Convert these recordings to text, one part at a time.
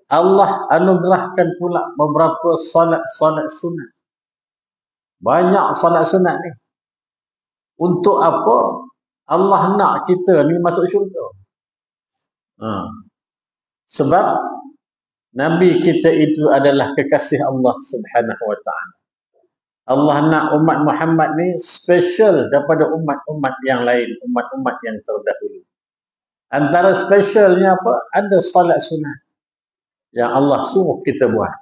Allah anugerahkan pula beberapa solat sunat. Banyak solat sunat ni. Untuk apa? Allah nak kita ni masuk syurga. Sebab Nabi kita itu adalah kekasih Allah Subhanahu wa ta'ala. Allah nak umat Muhammad ni special daripada umat-umat yang lain, umat-umat yang terdahulu. Antara specialnya apa? Ada solat sunat yang Allah suruh kita buat.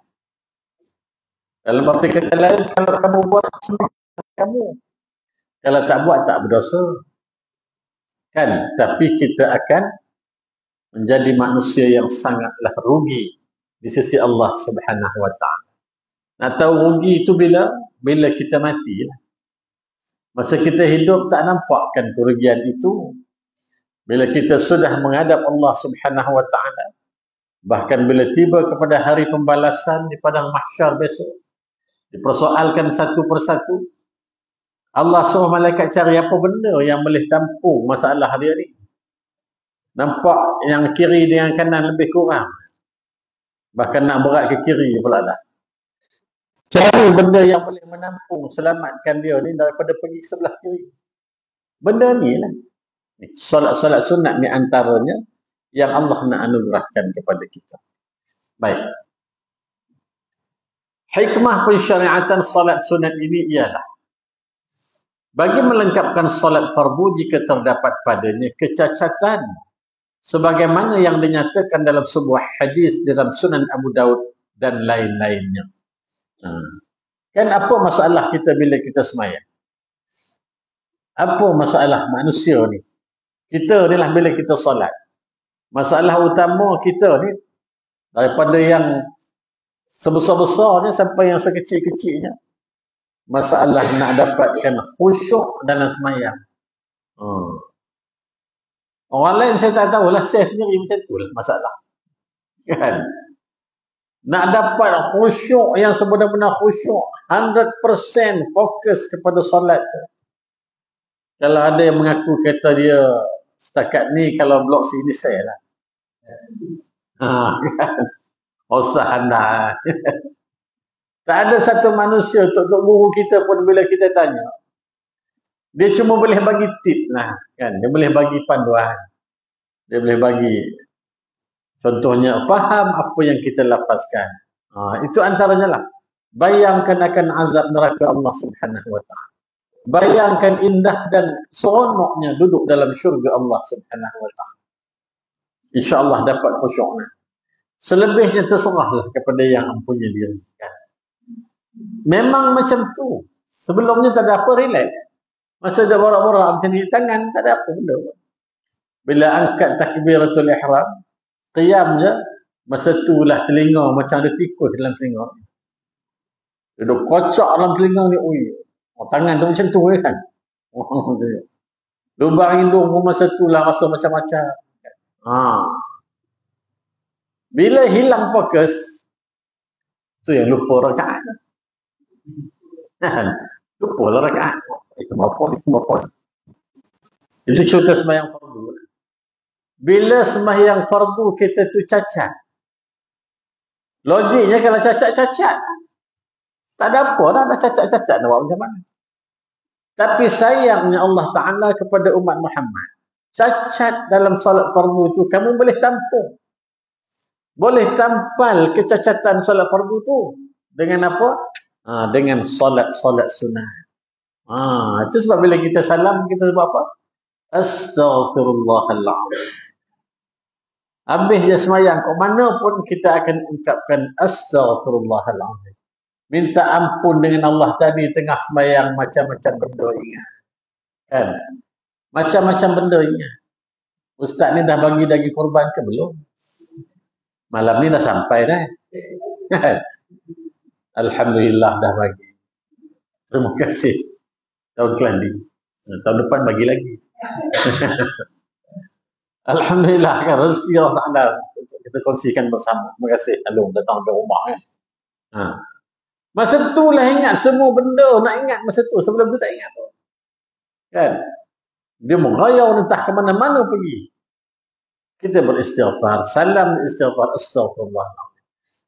Dalam arti kata lain, kalau kamu buat, kamu. Kalau tak buat, tak berdosa. Kan? Tapi kita akan menjadi manusia yang sangatlah rugi di sisi Allah Subhanahu wa ta'ala. Nak tahu rugi itu bila kita mati. Masa kita hidup tak nampakkan kerugian itu. Bila kita sudah menghadap Allah Subhanahu wa ta'ala, bahkan bila tiba kepada hari pembalasan di padang mahsyar besok, dipersoalkan satu persatu, Allah suruh malaikat cari apa benda yang boleh tampung masalah dia ni. Nampak yang kiri dengan kanan lebih kurang, bahkan nak berat ke kiri pula dah. Cari benda yang boleh menampung, selamatkan dia ni daripada pergi sebelah kiri. Benda ni lah. Solat-solat sunat ni antaranya yang Allah nak anugerahkan kepada kita. Baik. Hikmah pensyariatan solat sunat ini ialah bagi melengkapkan solat fardu jika terdapat padanya kecacatan sebagaimana yang dinyatakan dalam sebuah hadis dalam Sunan Abu Daud dan lain-lainnya. Kan apa masalah kita bila kita sembahyang? Apa masalah manusia ni? Kita ni lah bila kita solat. Masalah utama kita ni daripada yang sebesar-besarnya sampai yang sekecil-kecilnya, masalah nak dapatkan khusyuk dalam sembahyang. Orang lain saya tak tahulah, saya sendiri macam tu lah masalah. Kan? Nak dapat khusyuk yang sebenar-benar khusyuk, 100% fokus kepada solat tu. Kalau ada yang mengaku kata dia setakat ni kalau blok sini saya lah. Usah anda. Tak ada satu manusia, untuk guru kita pun bila kita tanya, dia cuma boleh bagi tip lah. Kan? Dia boleh bagi panduan. Dia boleh bagi contohnya, faham apa yang kita lapaskan. Itu antaranya lah. Bayangkan akan azab neraka Allah Subhanahu wa ta'ala. Bayangkan indah dan seronoknya duduk dalam syurga Allah Subhanahu wa ta'ala. InsyaAllah dapat khusyuknya. Selebihnya terserahlah kepada yang mempunyai diri. Memang macam tu. Sebelumnya tak ada apa, relax. Masa dia borak-borak macam ni, tangan tak ada apa benda. Bila angkat takbiratul ihram, qiyam je, masa tu lah telinga macam ada tikus dalam telinga. Duduk kocak dalam telinga ni, tangan tu macam tu kan. Lubang hidung pun masa tu lah rasa macam-macam. Bila hilang fokus, tu yang lupa rakaat. Lupa lah rakaat. Itu cerita sembahyang fardu. Bila sembahyang fardu kita tu cacat, logiknya kalau cacat-cacat, tak ada apa dah, cacat-cacat nak buat macam mana. Tapi sayangnya Allah Ta'ala kepada umat Muhammad, cacat dalam solat fardu tu kamu boleh tampung. Boleh tampal kecacatan solat fardu tu dengan apa? Dengan solat-solat sunat. Itu sebab bila kita salam, kita sebab apa? Astaghfirullahaladzim. Habis dia semayang, kok mana pun kita akan ungkapkan astaghfirullahaladzim. Minta ampun dengan Allah tadi tengah semayang, macam-macam benda ingat. Kan? Macam-macam benda ingat. Ustaz ni dah bagi daging korban ke belum? Malam ni dah sampai dah. Alhamdulillah dah bagi. Terima kasih. Tahun keladi. Tahun depan bagi lagi. Alhamdulillah kan, rezeki Allah Ta'ala kita kongsikan bersama. Terima kasih Alung datang ke rumah kan. Masa tu lah ingat semua benda, nak ingat masa tu. Sebelum tu tak ingat tu. Kan? Dia merayau entah ke mana-mana pergi. Kita beristighfar, salam istighfar, astaghfirullah.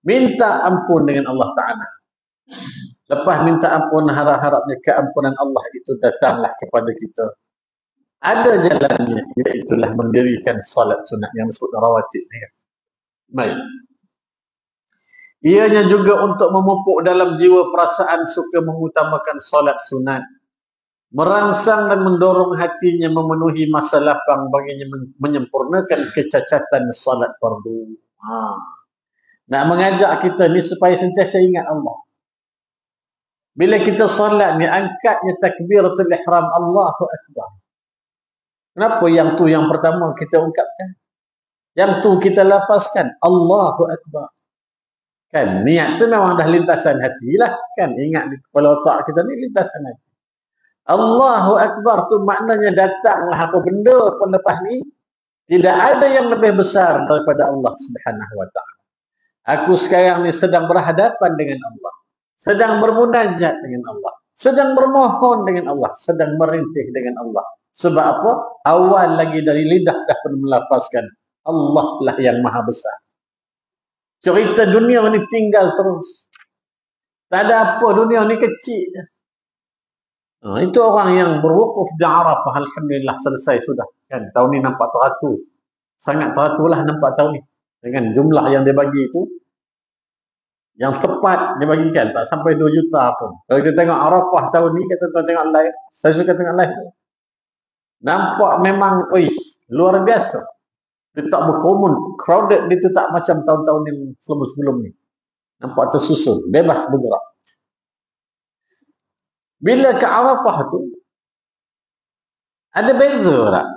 Minta ampun dengan Allah Ta'ala. Lepas minta ampun, harap-harapnya keampunan Allah itu datanglah kepada kita. Ada jalannya, iaitulah mendirikan solat sunat yang disebut rawatib ni. Baik. Ianya juga untuk memupuk dalam jiwa perasaan suka mengutamakan solat sunat. Merangsang dan mendorong hatinya memenuhi masa lapang baginya menyempurnakan kecacatan solat fardu. Nak mengajak kita ni supaya sentiasa ingat Allah. Bila kita solat ni, angkatnya takbiratul ihram, Allahu Akbar. Kenapa yang tu yang pertama kita ungkapkan? Yang tu kita lafazkan, Allahu Akbar. Kan, niat tu memang dah lintasan hati lah. Kan, ingat di kepala otak kita ni lintasan hati. Allahu Akbar tu maknanya datanglah apa benda pun lepas ni. Tidak ada yang lebih besar daripada Allah Subhanahu Wa Ta'ala. Aku sekarang ni sedang berhadapan dengan Allah. Sedang bermunajat dengan Allah. Sedang bermohon dengan Allah. Sedang merintih dengan Allah. Sebab apa? Awal lagi dari lidah dah pun melafazkan Allah lah yang maha besar. Cerita dunia ni tinggal terus. Tak ada apa, dunia ni kecil. Itu orang yang berwukuf di Arafah, alhamdulillah selesai sudah. Kan, tahun ni nampak teratur. Sangat teratur lah nampak tahun ni. Dengan jumlah yang dia bagi itu, yang tepat dia bagikan, tak sampai 2 juta pun. Kalau kita tengok Arafah tahun ni, kita tengok live. Saya suka tengok live. Nampak memang, luar biasa. Dia tak berkerumun, crowded dia tu tak macam tahun-tahun yang sebelum ni. Nampak tersusun, bebas bergerak. Bila ke Arafah tu, ada beza tak?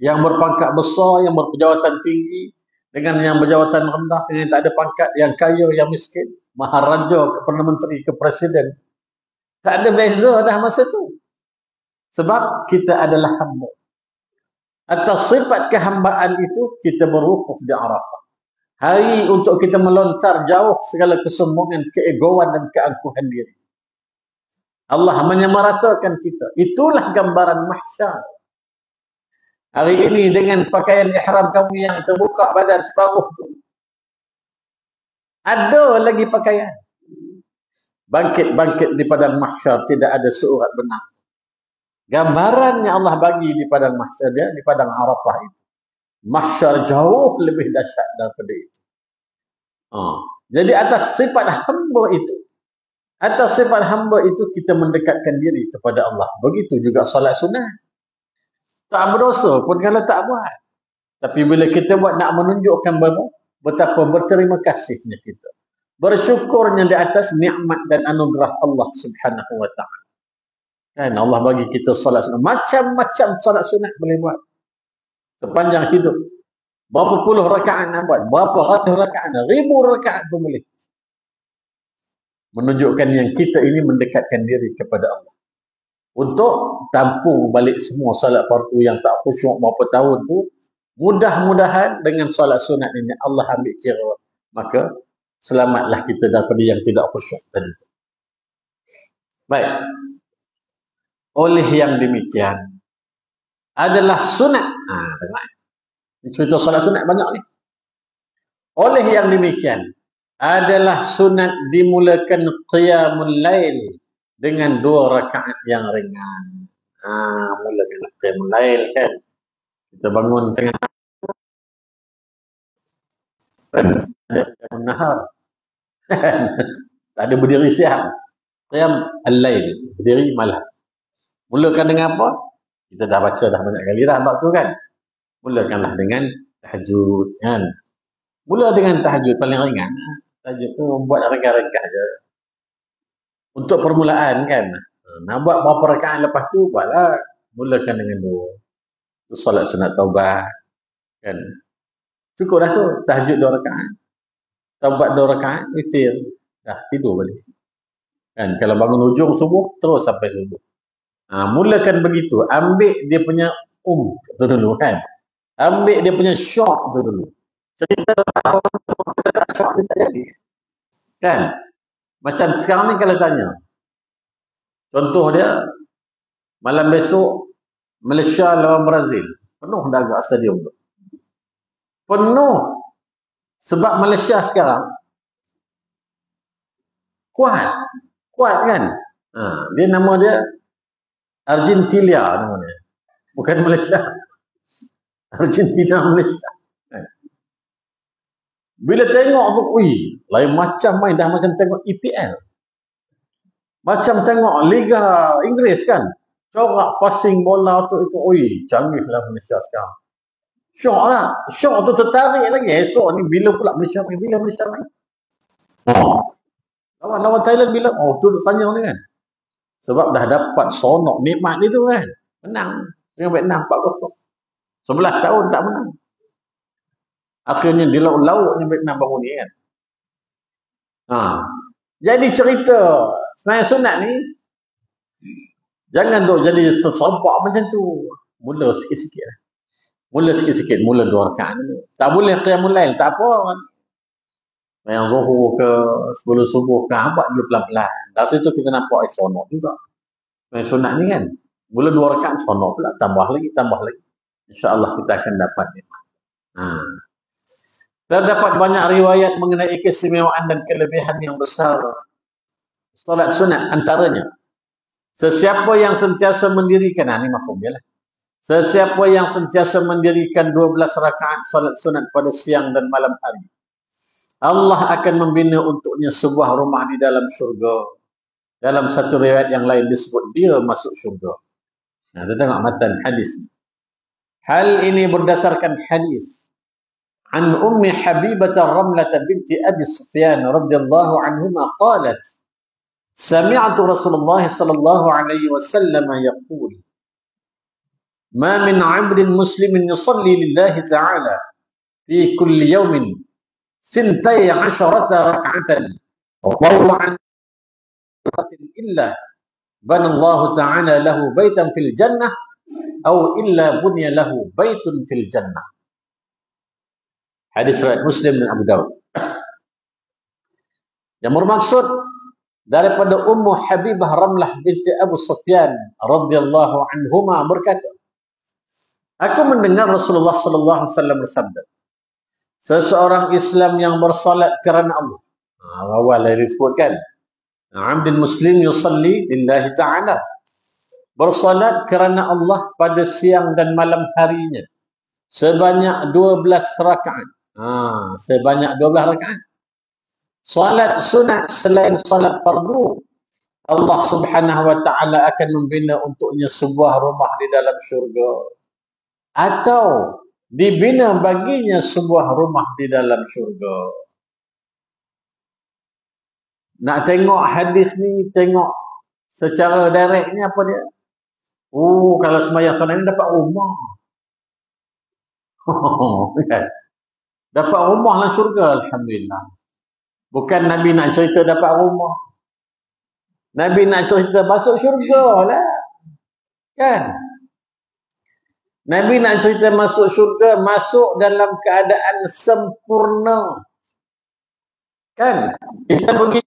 Yang berpangkat besar, yang berjawatan tinggi, dengan yang berjawatan rendah, dengan yang tak ada pangkat, yang kaya, yang miskin, maharaja, ke Perdana Menteri, ke Presiden. Tak ada beza dah masa tu. Sebab kita adalah hamba. Atas sifat kehambaan itu, kita berwukuf di Arafah. Hari untuk kita melontar jauh segala kesombongan, keegoan dan keangkuhan diri. Allah menyamaratakan kita. Itulah gambaran mahsyar. Hari ini dengan pakaian ihram kamu yang terbuka badan separuh tu. Ada lagi pakaian. Bangkit-bangkit di padang mahsyar tidak ada seurat benang. Gambaran yang Allah bagi di padang mahsyar dia, di padang Arafah itu. Mahsyar jauh lebih dahsyat daripada itu. Jadi atas sifat hamba itu, kita mendekatkan diri kepada Allah. Begitu juga salat sunat. Tak berdosa pun kalau tak buat. Tapi bila kita buat, nak menunjukkan betapa berterima kasihnya kita. Bersyukurnya di atas nikmat dan anugerah Allah Subhanahu Wa Ta'ala. Kan Allah bagi kita salat sunat. Macam-macam salat sunat boleh buat. Sepanjang hidup. Berapa puluh rakaat nak buat. Berapa ratus rakaat. 1000 rakaat pun boleh. Menunjukkan yang kita ini mendekatkan diri kepada Allah. Untuk tampung balik semua salat fardu yang tak khusyuk berapa tahun tu. Mudah-mudahan dengan salat sunat ini Allah ambil kira. Maka selamatlah kita daripada yang tidak khusyuk tadi. Baik. Oleh yang demikian adalah sunat. Cerita salat sunat banyak ni. Oleh yang demikian adalah sunat dimulakan qiyamul lail dengan 2 rakaat yang ringan. Mulakan qiyamul lail kan. Kita bangun tengah nahar. Tak ada berdiri siang. Qiyam al-lail, berdiri malam. Mulakan dengan apa? Kita dah baca dah banyak kali dah bab tu kan. Mulakanlah dengan tahajud kan. Mula dengan tahajud paling ringan. Tahajud tu buat regah-regah je. Untuk permulaan kan. Nak buat berapa rakaat lepas tu buatlah. Mulakan dengan 2. Tu solat sunat taubat kan. Cukup dah tu tahajud 2 rakaat. Taubat 2 rakaat, witir. Dah tidur balik. Kan kalau bangun hujung subuh terus sampai subuh. Mulakan begitu. Ambil dia punya tu dulu kan. Ambil dia punya shock tu dulu. Cerita shock dia tak jadi. Kan? Macam sekarang ni kalau tanya. Contoh dia, malam besok Malaysia lawan Brazil. Penuh dah agak stadium tu. Penuh. Sebab Malaysia sekarang Kuat kan. Dia nama dia Argentina namanya. Bukan Malaysia. Argentina Malaysia. Bila tengok tu, lain macam main, dah macam tengok EPL. Macam tengok Liga Inggeris kan. Corak passing bola tu itu, canggihlah Malaysia sekarang. Syok tu tertarik lagi. Esok ni bila pula Malaysia main? Bila Malaysia main? Lawan Thailand bila? Tu tanya ni kan. Sebab dah dapat sonok nikmat dia tu kan. Menang dengan Vietnam 4-0. 11 tahun tak menang. Akhirnya di laut-lautnya Vietnam baru ni kan. Jadi cerita sembahyang sunat ni jangan duk jadi terserempak macam tu. Mula sikit-sikit. Mula 2 rakaat ni. Tak boleh qiyamul lail, tak apa. Yang zuhur ke sebelum subuh ke, buat dia pelan-pelan. Dari situ kita nampak sonok juga. Sembahyang sunat ni kan. Mula 2 rakaat sonok pula, tambah lagi. InsyaAllah kita akan dapat nikmat. Terdapat banyak riwayat mengenai keistimewaan dan kelebihan yang besar solat sunat, antaranya sesiapa yang sentiasa mendirikan, ini mafhum dia lah. Sesiapa yang sentiasa mendirikan 12 rakaat solat sunat pada siang dan malam hari, Allah akan membina untuknya sebuah rumah di dalam syurga. Dalam satu riwayat yang lain disebut dia masuk syurga. Kita tengok matan hadis ni. Hal ini berdasarkan hadis an Ummi Habibah Ramlah binti Abi Sufyan radhiyallahu anhuma qalat sami'tu Rasulullah sallallahu alaihi wasallam yaqul ma min 'abdin muslimin yusalli lillahi ta'ala fi kulli yawmin 12 rak'atan tawwa'an illa bana Allah ta'ala lahu baitan fil jannah aw illa bunya lahu baitun fil jannah. Hadis riwayat Muslim dan Abu Dawud. Yang bermaksud daripada Ummu Habibah Ramlah binti Abu Sufyan radhiyallahu anhuma berkata, aku mendengar Rasulullah sallallahu alaihi wasallam bersabda, seseorang Islam yang bersalat kerana Allah. Awal disebutkan, abdul muslim yusalli lillahi ta'ala, bersalat kerana Allah pada siang dan malam harinya sebanyak 12 rakaat. Sebanyak 12 rakaat. Salat sunat selain salat fardu, Allah Subhanahu wa taala akan membina untuknya sebuah rumah di dalam syurga, atau dibina baginya sebuah rumah di dalam syurga. Nak tengok hadis ni, tengok secara direktnya apa dia? Kalau sembahyang sunat ni dapat rumah. Dapat rumah dalam syurga, alhamdulillah. Bukan Nabi nak cerita dapat rumah. Nabi nak cerita masuk syurga lah. Kan? Nabi nak cerita masuk syurga, masuk dalam keadaan sempurna. Kan? Kita pergi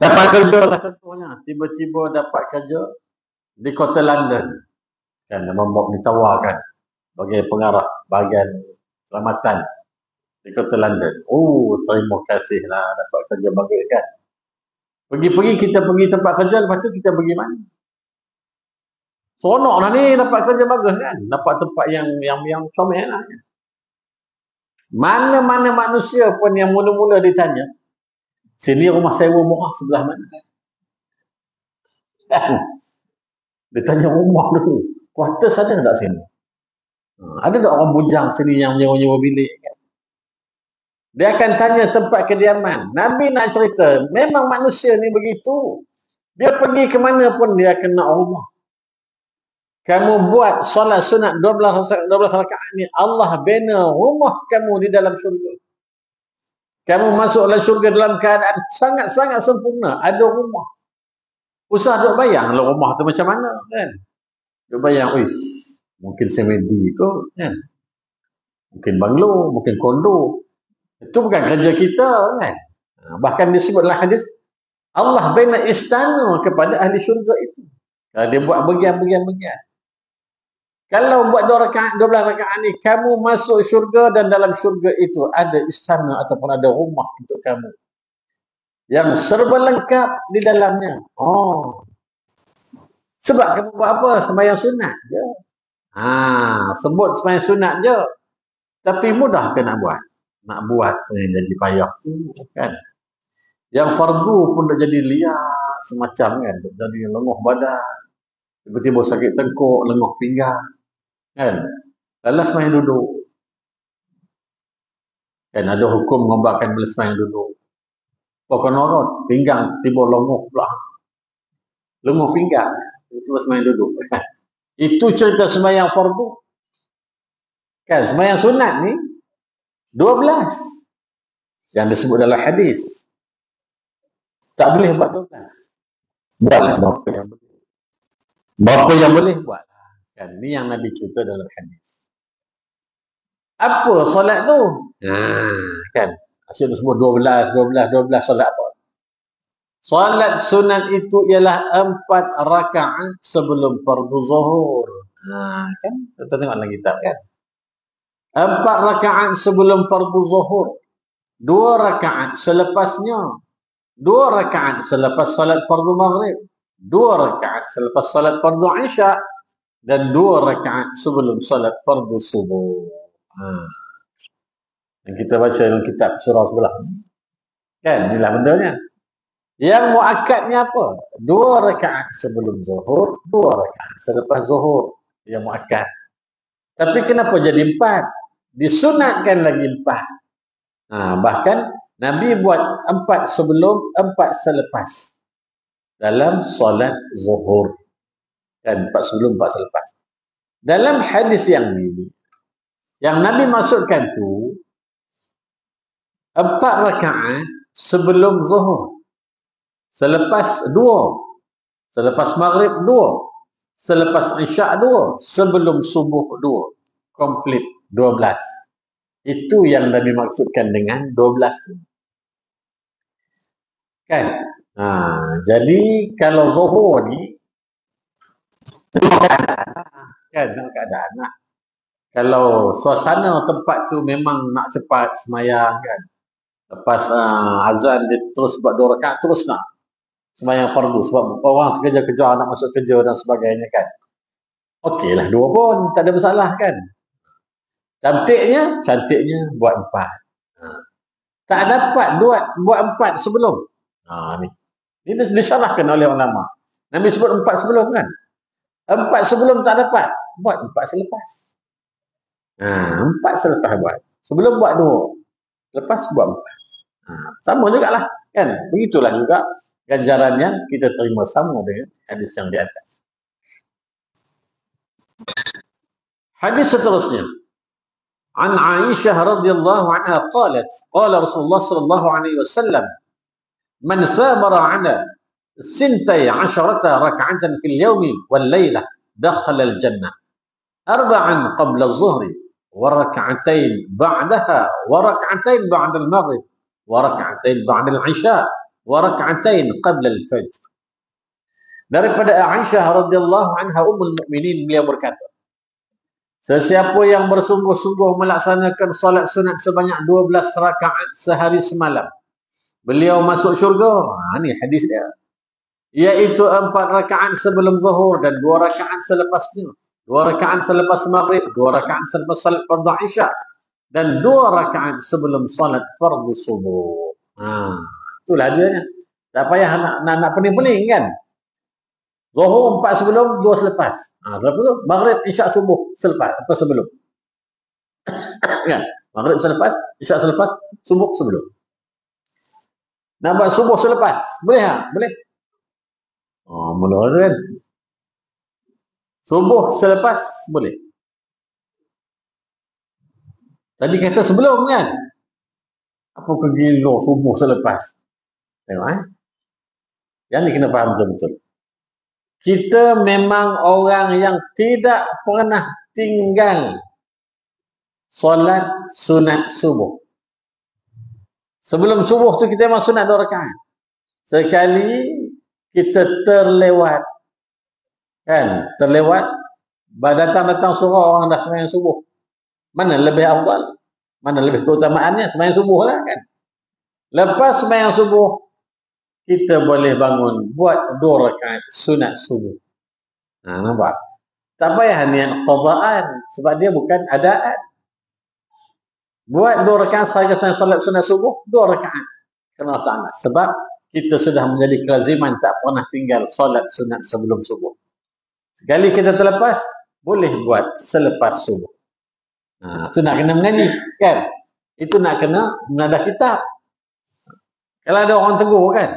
dapat kerja lah contohnya. Tiba-tiba dapat kerja di kota London. Kan? Membuat ditawarkan sebagai pengarah bahagian selamatan di kota London. Terima kasih lah dapat kerja bagus kan. Pergi-pergi kita pergi tempat kerja, lepas tu kita pergi mana? Seronok lah ni dapat kerja bagus kan. Dapat tempat yang comel lah. Mana-mana manusia pun yang mula-mula ditanya, sini rumah sewa murah sebelah mana? Dia tanya rumah dulu. Kuartus ada tak sini? Ada tak orang bujang sini yang menyewa-nyewa bilik kan? Dia akan tanya tempat kediaman. Nabi nak cerita, memang manusia ni begitu. Dia pergi ke mana pun dia akan nak rumah. Kamu buat solat sunat 12 rakaat ni, Allah bina rumah kamu di dalam syurga. Kamu masuk dalam syurga dalam keadaan sangat-sangat sempurna, ada rumah. Usah duk bayang lah rumah tu macam mana kan. Duk bayang, mungkin semedi kot kan. Mungkin banglo, mungkin kondo. Itu bukan kerja kita kan. Bahkan disebut dalam hadis, Allah bina istana kepada ahli syurga itu. Dia buat bagian-bagian. Kalau buat 12 rakaat ni, kamu masuk syurga dan dalam syurga itu ada istana ataupun ada rumah untuk kamu. yang serba lengkap di dalamnya. Oh, sebab kamu buat apa? Sembahyang sunat je. Sebut sembahyang sunat je. Tapi mudah ke nak buat? Nak buat yang jadi payah kan. Yang fardu pun dah jadi liat semacam kan. Jadi lenguh badan. Tiba-tiba sakit tengkuk, lenguh pinggang. Kan? Lalu sembahyang duduk. Kan ada hukum mengobatkan bila sembahyang duduk. Pokoknya pinggang tiba lenguh pula. Lenguh pinggang. Tiba-tiba sembahyang duduk. Itu cerita sembahyang fardu. Kan sembahyang sunat ni 12 yang disebut dalam hadis. Tak boleh buat 12. Buatlah berapa yang boleh. Berapa yang boleh buatlah. Kan ni yang Nabi cerita dalam hadis. Apa solat tu? Kan asyik disebut 12 solat apa? Solat sunat itu ialah 4 rakaat sebelum fardu zuhur. Kan kita tengok dalam kitab kan. 4 rakaat sebelum fardu zuhur, 2 rakaat selepasnya, 2 rakaat selepas salat fardu maghrib, 2 rakaat selepas salat fardu isya, dan 2 rakaat sebelum salat fardu subuh. Yang kita baca dalam kitab surah sebelah. Kan inilah bendanya. Yang muakkadnya apa? 2 rakaat sebelum zuhur, 2 rakaat selepas zuhur. Yang muakkad. Tapi kenapa jadi 4? Disunatkan lagi 4. Bahkan Nabi buat 4 sebelum, 4 selepas dalam solat zuhur. Dan 4 sebelum, 4 selepas. Dalam hadis yang ini, yang Nabi maksudkan tu 4 rakaat sebelum zuhur, selepas 2, selepas maghrib 2, selepas isyak 2, sebelum subuh 2, komplit 12. Itu yang Nabi maksudkan dengan 12 tu. Kan? Jadi kalau zuhur ni kan keadaan lah. Kalau suasana tempat tu memang nak cepat semayang kan. Lepas azan dia terus buat 2 rakaat terus nak semayang fardu sebab orang kerja-kerja nak masuk kerja dan sebagainya kan. Okeylah 2 pun tak ada masalah kan. Cantiknya buat 4. Tak dapat buat 4 sebelum. Ni disalahkan oleh ulama. Nabi sebut 4 sebelum kan. 4 sebelum tak dapat, buat 4 selepas. 4 selepas buat. Sebelum buat 2. Lepas buat 4. Sama jugalah kan. Begitulah juga ganjaran yang kita terima sama dengan hadis yang di atas. Hadis seterusnya. An Aisyah radhiyallahu anha qalat, qala Rasulullah sallallahu alaihi wasallam, man thamara ala 12 rak'atan fil yawmi wal lailah dakhala al jannah. 4 qabla adh-dhuhri wa rak'atain ba'daha wa rak'atain ba'da al-maghrib wa rak'atain ba'da al-isya wa rak'atain qabla al-fajr. Daripada Aisyah radhiyallahu anha ummul mukminin, beliau berkata, sesiapa yang bersungguh-sungguh melaksanakan solat sunat sebanyak 12 rakaat sehari semalam, beliau masuk syurga. Ni hadis dia. Iaitu 4 rakaat sebelum zuhur dan 2 rakaat selepasnya, 2 rakaat selepas maghrib, 2 rakaat selepas salat fardu isya, dan 2 rakaat sebelum salat fardu subuh. Itulah dia. Tak payah nak pening-pening kan. Zuhur 4 sebelum, 2 selepas. Lepas tu maghrib, isyak, subuh selepas atau sebelum. Kan? Maghrib selepas, isyak selepas, subuh sebelum. Nak buat subuh selepas, boleh tak? Boleh. Mula kan. Subuh selepas boleh. Tadi kata sebelum kan. Apa kegila subuh selepas? Tengok yang ni kena faham betul-betul. Kita memang orang yang tidak pernah tinggal solat sunat subuh. Sebelum subuh tu kita memang sunat 2 rakaat. Sekali kita terlewat. Kan? Terlewat. Datang surah orang dah sembahyang subuh. Mana lebih afdal? Mana lebih keutamaannya? Sembahyang subuh lah kan. Lepas sembahyang subuh, kita boleh bangun buat 2 rakaat sunat subuh. Nampak? Tak payah niat qadaan sebab dia bukan adaan. Buat 2 rakaat sahaja solat sunat subuh, 2 rakaat. Kerana Ta'ala. Sebab kita sudah menjadi kelaziman tak pernah tinggal solat sunat sebelum subuh. Sekali kita terlepas, boleh buat selepas subuh. Itu nak kena mengaji, kan? Itu nak kena menadah kitab. Kalau ada orang tegur, kan?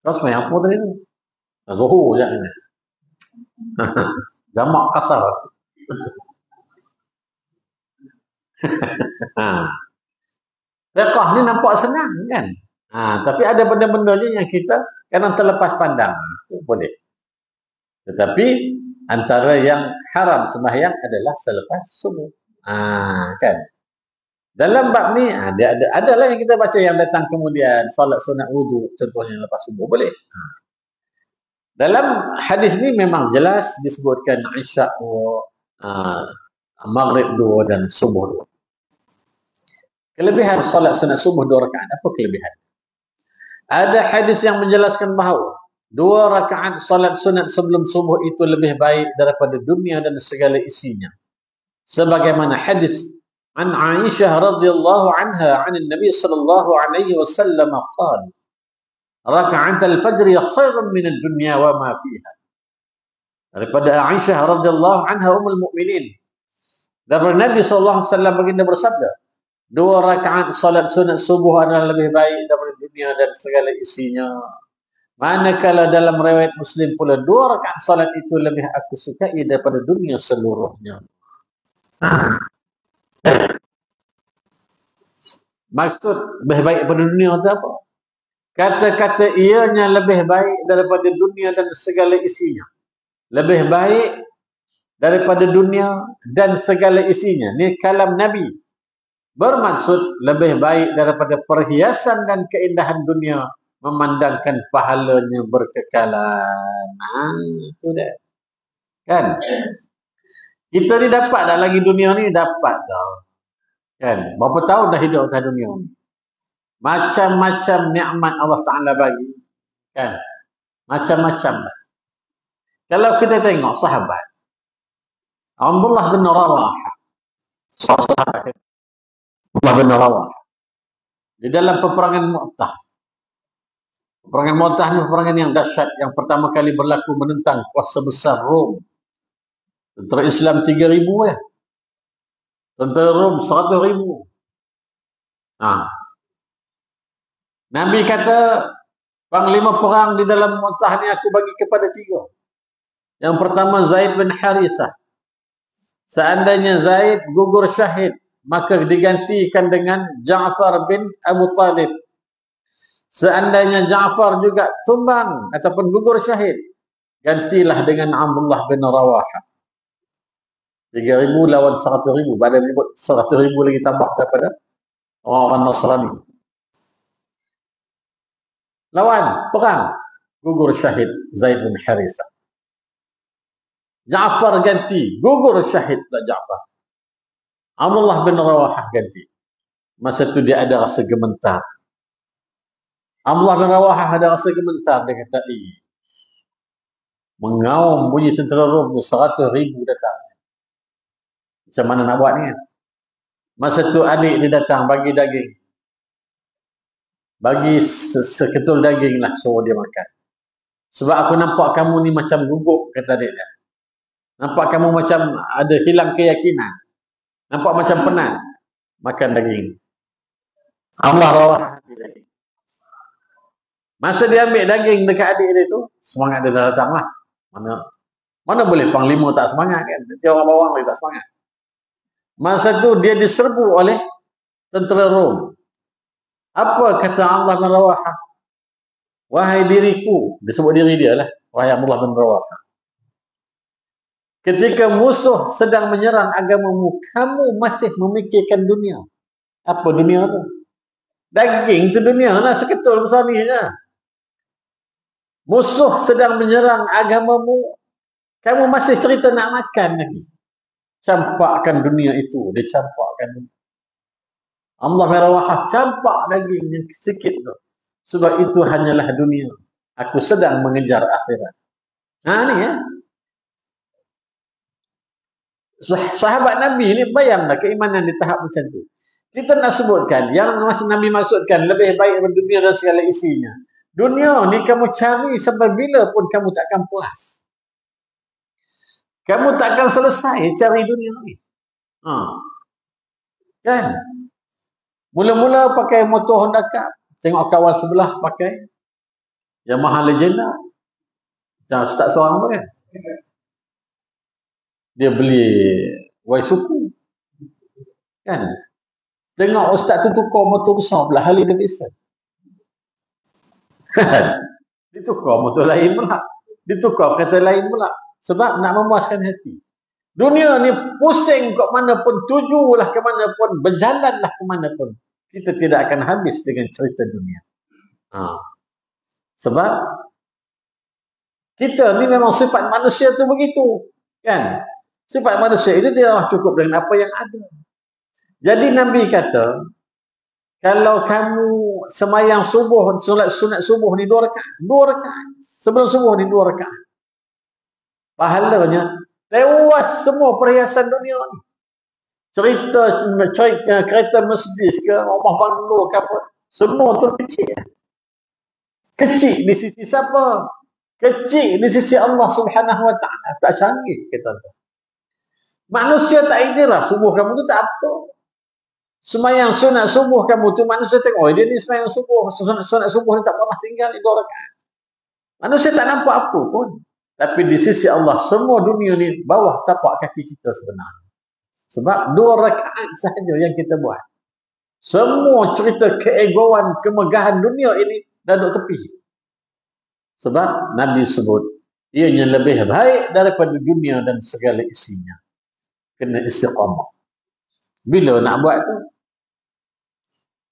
Kau semayang apa tadi tu? Zuhur je ni. Jamak kasar. Fiqh ni nampak senang, kan? Tapi ada benda-benda ni yang kita kadang terlepas pandang. Boleh. Tetapi antara yang haram sembahyang adalah selepas subuh. Kan? Dalam bab ni dia adalah yang kita baca yang datang kemudian solat sunat wudu contohnya lepas subuh boleh. Dalam hadis ni memang jelas disebutkan Isya' Maghrib 2 dan subuh 2. Kelebihan solat sunat subuh 2 rakaat, apa kelebihan? Ada hadis yang menjelaskan bahawa 2 rakaat solat sunat sebelum subuh itu lebih baik daripada dunia dan segala isinya. Sebagaimana hadis an Aisyah radhiyallahu anha 'an Nabi sallallahu alaihi wasallam qala raka'at al-fajr khairun min ad-dunya wa ma fiha. Daripada Aisyah radhiyallahu anha ummul mukminin, daripada Nabi sallallahu alaihi wasallam baginda bersabda, 2 rakaat salat sunat subuh adalah lebih baik daripada dunia dan segala isinya. Manakala dalam riwayat Muslim pula 2 rakaat salat itu lebih aku sukai daripada dunia seluruhnya. Maksud lebih baik daripada dunia itu apa? Kata-kata ianya lebih baik daripada dunia dan segala isinya. Lebih baik daripada dunia dan segala isinya. Ini kalam Nabi. Bermaksud lebih baik daripada perhiasan dan keindahan dunia, memandangkan pahalanya berkekalan. Itu dia. Kan? Kita ni dapat dah lagi dunia ni? Dapat dah. Kan? Berapa tahun dah hidup atas dunia ni? Macam-macam nikmat Allah Ta'ala bagi. Kan? Macam-macam. Kalau kita tengok sahabat Abdullah bin Rawahah, sahabat Abdullah bin Rawahah, di dalam peperangan Mu'tah. Peperangan Mu'tah ni peperangan yang dahsyat, yang pertama kali berlaku menentang kuasa besar Rom. Tentera Islam 3,000 ya. Tentera Rom 100,000. Nabi kata, panglima perang di dalam Mu'tah ni aku bagi kepada 3. Yang pertama Zaid bin Harithah. Seandainya Zaid gugur syahid, maka digantikan dengan Ja'far bin Abu Talib. Seandainya Ja'far juga tumbang ataupun gugur syahid, gantilah dengan Abdullah bin Rawahah. 3,000 lawan 100,000. Pada menyebut 100,000 lagi tambah daripada orang-orang Nasrani. Lawan, perang, gugur syahid Zaid bin Harithah. Ja'far ganti, gugur syahid pula Ja'far. Abdullah bin Rawahah ganti. Masa tu dia ada rasa gementar. Abdullah bin Rawahah ada rasa gementar. Dia kata, mengaum bunyi tentera Rom 100,000 datang. Macam mana nak buat ni kan? Masa tu adik dia datang bagi daging. Bagi seketul daging lah, suruh dia makan. Sebab aku nampak kamu ni macam gugup, kata adik dia. Nampak kamu macam ada hilang keyakinan. Nampak macam penat. Makan daging. Allah rawah daging. Masa dia ambil daging dekat adik dia tu, semangat dia dah datang lah. Mana boleh panglima tak semangat kan? Dia orang bawang lagi tak semangat. Masa tu dia diserbu oleh tentera Rom. Apa kata Abdullah bin Rawahah? Wahai diriku, disebut diri dia lah. Wahai Abdullah bin Rawahah. Ketika musuh sedang menyerang agamamu, kamu masih memikirkan dunia. Apa dunia tu? Daging tu dunia lah, seketul besar ni je. Musuh sedang menyerang agamamu, kamu masih cerita nak makan lagi. Campakkan dunia itu, dia campakkan. Allah bin Rawahah campak daging yang sikit tu. Sebab itu hanyalah dunia. Aku sedang mengejar akhirat. Ni ya. Sahabat Nabi ni bayanglah keimanan di tahap macam tu. Kita nak sebutkan, yang Nabi maksudkan lebih baik daripada dunia dan segala isinya. Dunia ni kamu cari sampai bila pun kamu takkan puas. Kamu takkan selesai cari dunia ni. Kan? Mula-mula pakai motor Honda Cup. Tengok kawan sebelah pakai Yamaha Legenda. Jangan start seorang pun kan. Dia beli Waisuku. Kan? Tengok ustaz tu tukar motor besar pula, Harley Davidson. Ditukar motor lain pula. Ditukar kereta lain pula. Sebab nak memuaskan hati. Dunia ni pusing ke mana pun, tujulah ke mana pun, berjalanlah ke mana pun. Kita tidak akan habis dengan cerita dunia. Sebab kita ni memang sifat manusia tu begitu. Kan? Sifat manusia itu tidaklah cukup dengan apa yang ada. Jadi Nabi kata, kalau kamu semayang subuh, solat sunat subuh ni 2 rakaat. Sebelum subuh ni 2 rakaat. Pahalanya tewas semua perhiasan dunia ni. Cerita kereta Mercedes ke, rumah banglo ke apa, semua tu kecil. Kecil di sisi siapa? Kecil di sisi Allah Subhanahu Wa Taala. Tak canggih kita tu. Manusia tak iktiraf subuh kamu tu tak apa. Semayang sunat subuh kamu tu manusia tengok, dia ni semayang subuh, sunat subuh ni tak pernah tinggal ni 2 rakaat. Manusia tak nampak apa pun. Tapi di sisi Allah semua dunia ni bawah tapak kaki kita sebenarnya. Sebab 2 rakaat sahaja yang kita buat. Semua cerita keegoan, kemegahan dunia ini dah duduk tepi. Sebab Nabi sebut, ianya lebih baik daripada dunia dan segala isinya. Kena istiqamah. Bila nak buat tu?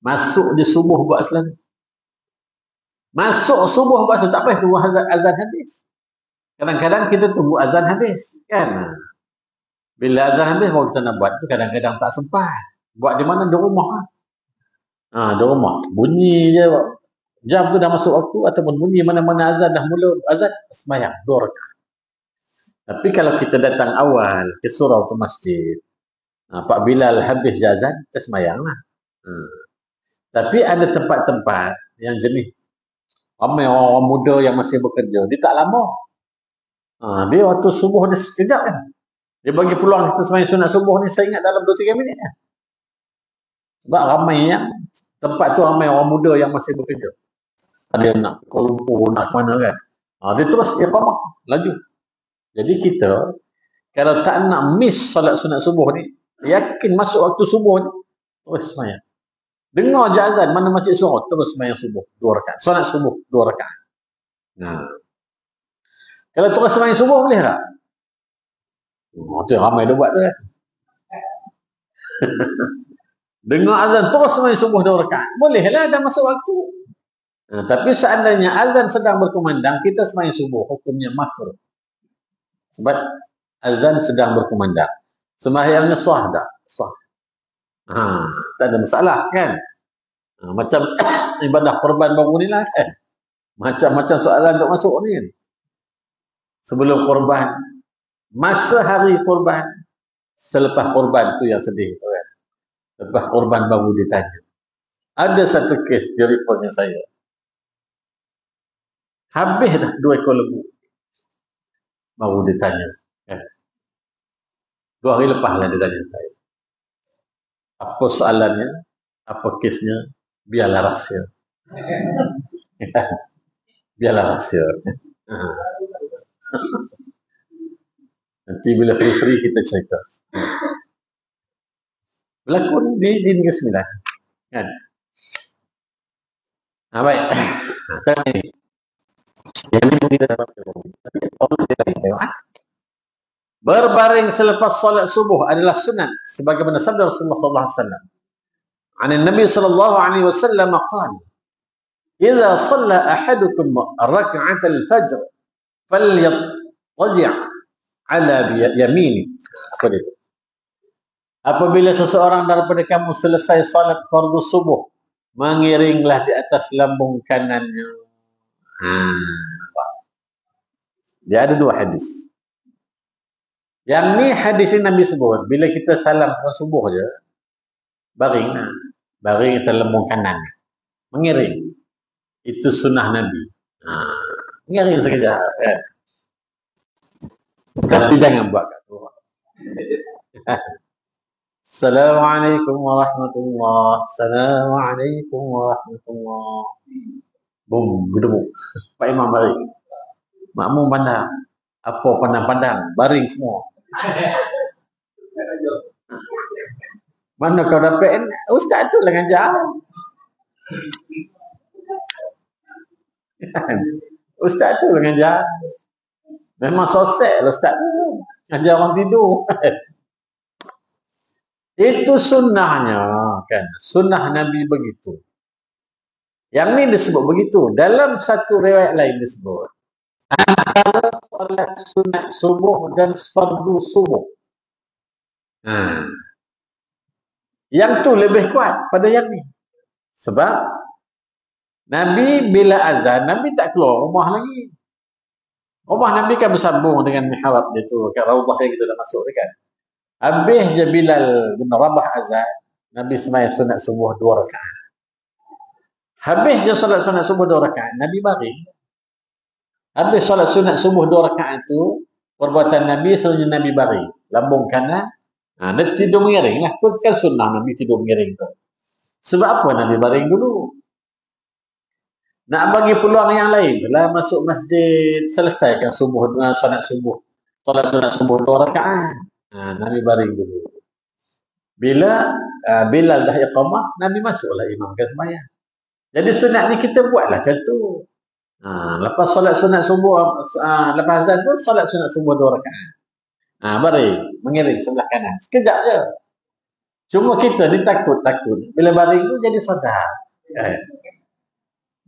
Masuk je subuh buat selalu. Masuk subuh buat selalu. Tak payah tunggu azan habis. Kadang-kadang kita tunggu azan habis. Kan? Bila azan habis baru kita nak buat tu, kadang-kadang tak sempat. Buat di mana? Di rumah. Di rumah. Bunyi je. Jam tu dah masuk waktu ataupun bunyi mana-mana azan dah mula azan, semayang 2 rakaat. Tapi kalau kita datang awal ke surau ke masjid, Pak Bilal habis azan, kita semayang lah. Tapi ada tempat-tempat yang jenis ramai orang muda yang masih bekerja, dia tak lama. Dia waktu subuh dia sekejap kan. Dia bagi peluang kita semayang sunat subuh ni, saya ingat dalam 2-3 minit kan. Sebab ramai yang tempat tu ramai orang muda yang masih bekerja. Ada yang nak ke Kuala Lumpur, nak ke mana kan. Dia terus iqamah, laju. Jadi kita kalau tak nak miss salat sunat subuh ni, yakin masuk waktu subuh ni, terus semayang. Dengar je azan, mana masjid suruh, terus semayang subuh 2 rakaat. Salat subuh 2 rakaat. Kalau terus semayang subuh boleh tak? Itu ramai dia buat tu kan. Dengar azan, terus semayang subuh 2 rakaat. Boleh lah, dah masuk waktu. Tapi seandainya azan sedang berkumandang, kita semayang subuh, hukumnya makruh. Sebab azan sedang berkumandang. Sembahyangnya sah tak? Sah. Tak ada masalah kan? Macam ibadah korban baru ni lah kan? Macam-macam soalan untuk masuk ni kan? Sebelum korban, masa hari korban, selepas korban tu yang sedih kan? Selepas korban baru ditanya. Ada satu kes di reportnya saya. Habis dah 2 ekor lembu. Baru ditanya. Kan? 2 hari lepas lah ditanya saya. Apa soalannya? Apa kesnya? Biarlah rahsia. Biarlah rahsia. Nanti bila free-free kita cerita. Berlakon di Negeri Sembilan. Kan? Baik. Tadi. Yang ini kita dapat tapi Allah tidak tengok. Berbaring selepas salat subuh adalah sunat sebagaimana sabda Rasulullah sallallahu alaihi wasallam. An Nabi sallallahu alaihi wasallam qala: "Idza shalla ahadukum rak'at al-fajr falyattaji' ala yamini." Apabila seseorang daripada kamu selesai salat fardu subuh, mengiringlah di atas lambung kanannya. Dia ada dua hadis. Yang ni hadis yang Nabi sebut, bila kita salam subuh je, baring atas lambung kanan, mengiring. Itu sunnah Nabi. Mengiring sekejap, kan? Tapi jangan buat kat tu. Assalamualaikum warahmatullahi. Assalamualaikum warahmatullahi. Bum, gedebuk. Pak Imam baring. Makmum pandang. Apa pandang-pandang? Baring semua. Mana kau dapat? Ustaz tu lah ngajar. Ustaz tu lah ngajar. Memang sosek lah Ustaz tu. Ngajar orang tidur. Itu sunnahnya, kan? Sunnah Nabi begitu. Yang ni disebut begitu. Dalam satu riwayat lain disebut, antara solat sunat subuh dan fardu subuh. Yang tu lebih kuat pada yang ni. Sebab Nabi bila azan, Nabi tak keluar rumah lagi. Rumah Nabi kan bersambung dengan mihrab dia tu, kat Raudhah yang kita dah masuk kan. Habis je Bilal bin Rabah azan, Nabi sembahyang sunat subuh 2 rakaat. Habis je solat sunat subuh 2 rakaat, Nabi baring. Habis solat sunat subuh 2 rakaat tu, perbuatan Nabi selalunya Nabi baring, lambung kanan. Dia tidur mengiring lah. Itu kan sunnah Nabi tidur mengiring tu. Sebab apa Nabi baring dulu? Nak bagi peluang yang lain lah, masuk masjid, selesaikan subuh, solat subuh. Solat sunat subuh 2 rakaat. Nabi baring dulu. Bila Bilal dah iqamah, Nabi masuklah imamkan sembahyang. Jadi sunat ni kita buatlah macam tu. Lepas solat sunat subuh, lepas azan tu solat sunat subuh 2 rakaat. Baring, mengiring sebelah kanan. Sekejap je. Cuma kita ni takut. Bila baring tu jadi sodak.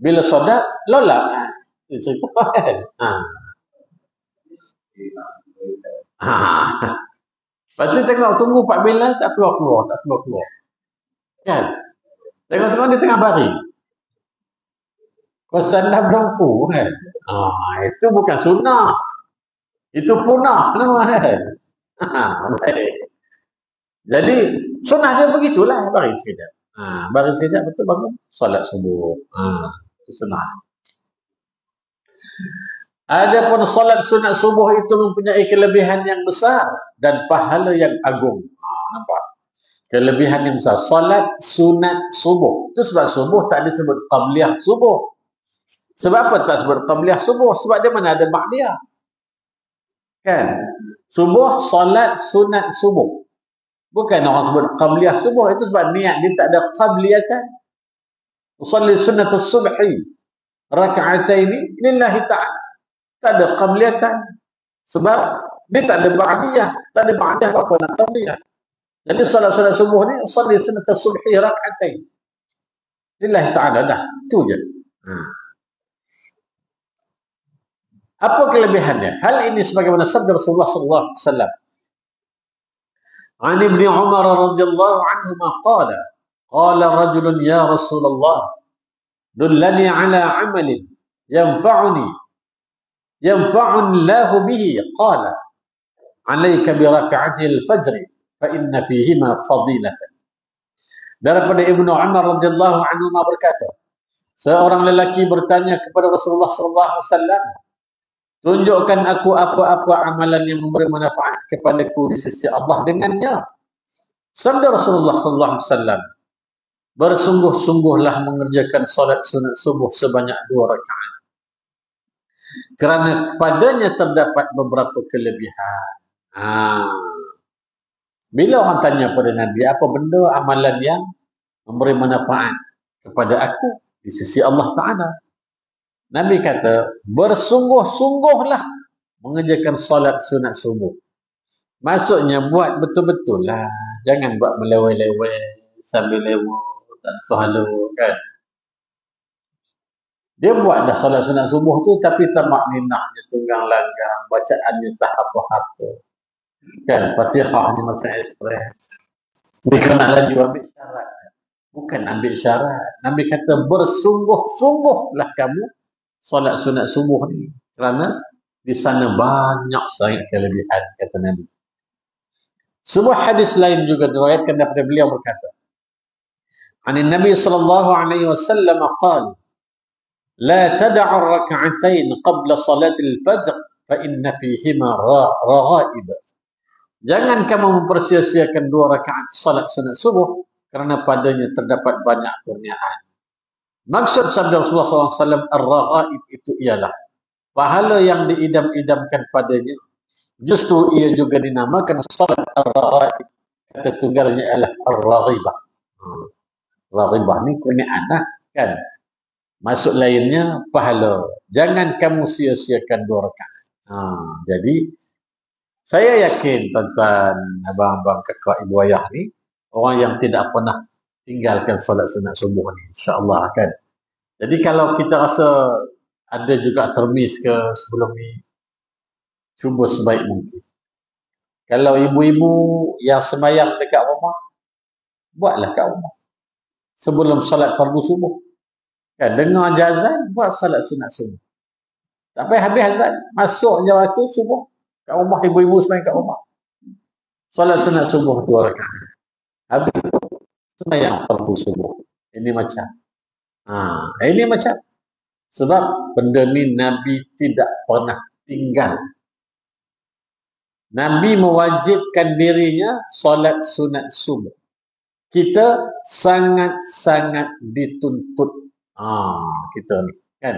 Bila sodak, lolak. Itu cerita kan? Lepas tu tengok tunggu Pak Bilal tak keluar. Kan? Tengok dia tengah baring. Kosan dah berangku kan? Itu bukan sunnah. Itu punah nama kan? Baik. Jadi sunnah dia begitulah, baring sekejap. Baring sekejap betul bangun solat subuh. Itu sunnah. Adapun solat sunat subuh itu mempunyai kelebihan yang besar dan pahala yang agung. Nampak? Kelebihan yang besar. Solat sunat subuh. Itu sebab subuh tak disebut qabliyah subuh. Sebab apa tak sebut qabliyah subuh? Sebab dia mana ada ba'diyah. Kan? Subuh, solat sunat subuh. Bukan orang sebut qabliyah subuh. Itu sebab niat dia tak ada qabliyatan. Usalli sunat subhi raka'ataini lillahi ta'ala. Tak ada qabliyatan. Sebab dia tak ada ba'diyah. Tak ada ba'diyah apa nak qabliyah. Jadi salat-salat subuh ni usalli sunat subhi raka'atain lillahi ta'ala. Dah. Itu je. Apa kelebihannya? Hal ini sebagaimana sabda Rasulullah sallallahu alaihi wasallam. An Ibnu Umar radhiyallahu anhuma qala rajulun ya Rasulullah dullani ala amalin yanfa'uni Allahu bihi qala 'alaika bi rak'atil fajr fa inna fihima fadilatan. Daripada Ibnu Umar radhiyallahu anhu berkata, seorang lelaki bertanya kepada Rasulullah sallallahu alaihi wasallam, tunjukkan aku apa-apa amalan yang memberi manfaat kepadaku di sisi Allah dengannya. Sabda Rasulullah sallallahu alaihi wasallam, bersungguh-sungguhlah mengerjakan salat sunat subuh sebanyak 2 rakaat. Kerana padanya terdapat beberapa kelebihan. Bila orang tanya pada Nabi, apa benda amalan yang memberi manfaat kepada aku di sisi Allah Ta'ala? Nabi kata, bersungguh-sungguhlah mengerjakan salat sunat subuh. Maksudnya buat betul-betul lah. Jangan buat melewai-lewai sambil lewat dan halu kan. Dia buat dah solat sunat subuh tu tapi tamakninahnya tunggang langgang, bacaannya tak apa-apa. Kan, Fatihahnya macam ekspres. Dia kena laju ambil syarat. Bukan ambil syarat. Nabi kata bersungguh-sungguhlah kamu solat sunat subuh ni. Kerana di sana banyak sangat kelebihan, kata Nabi. Sebuah hadis lain juga diriwayatkan daripada beliau berkata, An Nabi sallallahu alaihi wasallam qala, "La tad'u ar-rak'atain qabla salatil fajr fa inna fihima raghaib." Jangan kamu mempersia-siakan 2 rakaat salat sunat subuh kerana padanya terdapat banyak kurniaan. Maksud sabda Rasulullah SAW ar-raghaib itu ialah pahala yang diidam-idamkan padanya. Justru ia juga dinamakan salat ar-raghaib. Kata tunggalnya ialah ar-raghibah. Raghibah ni kurniaan lah, kan? Maksud lainnya pahala. Jangan kamu sia-siakan 2 rakaat. Jadi saya yakin tuan-tuan, abang-abang, kakak, ibu ayah ni orang yang tidak pernah tinggalkan solat sunat subuh ni, insya-Allah kan. Jadi kalau kita rasa ada juga termis ke sebelum ni, cuba sebaik mungkin. Kalau ibu-ibu yang sembahyang dekat rumah, buatlah kat rumah sebelum solat fardu subuh. Kan, dengar azan, buat solat sunat subuh. Sampai habis azan, masuk je waktu subuh. Kat rumah, ibu-ibu sembahyang kat rumah. Solat sunat subuh 2 rakaat. Habis sembahyang fardu subuh. Ini macam. Ini macam. Sebab benda ni Nabi tidak pernah tinggal. Nabi mewajibkan dirinya solat sunat subuh. Kita sangat-sangat dituntut. Kita ni, kan?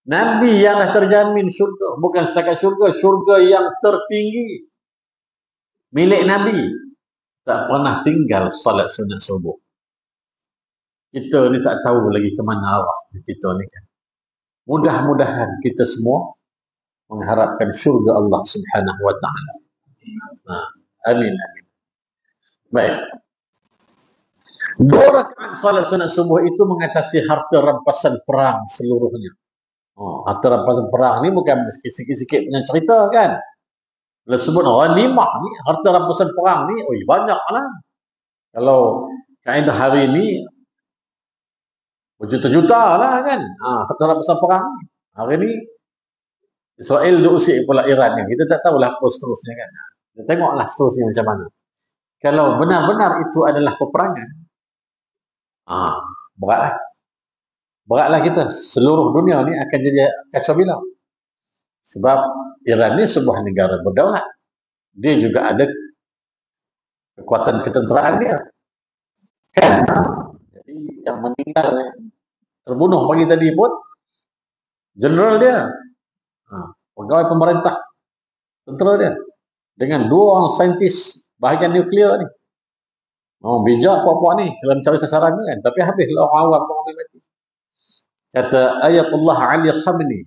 Nabi yang dah terjamin syurga, bukan setakat syurga, syurga yang tertinggi milik Nabi, tak pernah tinggal solat sunat subuh. Kita ni tak tahu lagi ke mana arah kita ni, kan. Mudah-mudahan kita semua mengharapkan syurga Allah Subhanahu wa taala. Amin amin. Baik. 2 rakaat solat sunat subuh itu mengatasi harta rampasan perang seluruhnya. Harta rampasan perang ni bukan sikit-sikit punya cerita, kan. Bila sebut ghanimah ni, harta rampasan perang ni, banyak lah. Kalau kaedah hari ni berjuta-juta lah, kan. Harta rampasan perang ni. Hari ni Israel diusik pula Iran, kan. Kita tak tahulah apa seterusnya, kan. Kita tengoklah seterusnya macam mana. Kalau benar-benar itu adalah peperangan, beratlah. Beratlah kita. Seluruh dunia ni akan jadi kacau bilau. Sebab Iran ni sebuah negara berdaulat. Dia juga ada kekuatan ketenteraan dia. Kan? Jadi yang meninggal, terbunuh pagi tadi pun general dia. Pegawai pemerintah, tentera dia. Dengan 2 orang saintis bahagian nuklear ni. Bijak puak-puak ni dalam cari sasaran ni, kan. Tapi habislah orang awam pun ambil mati. Kata Ayatullah Ali Khamenei,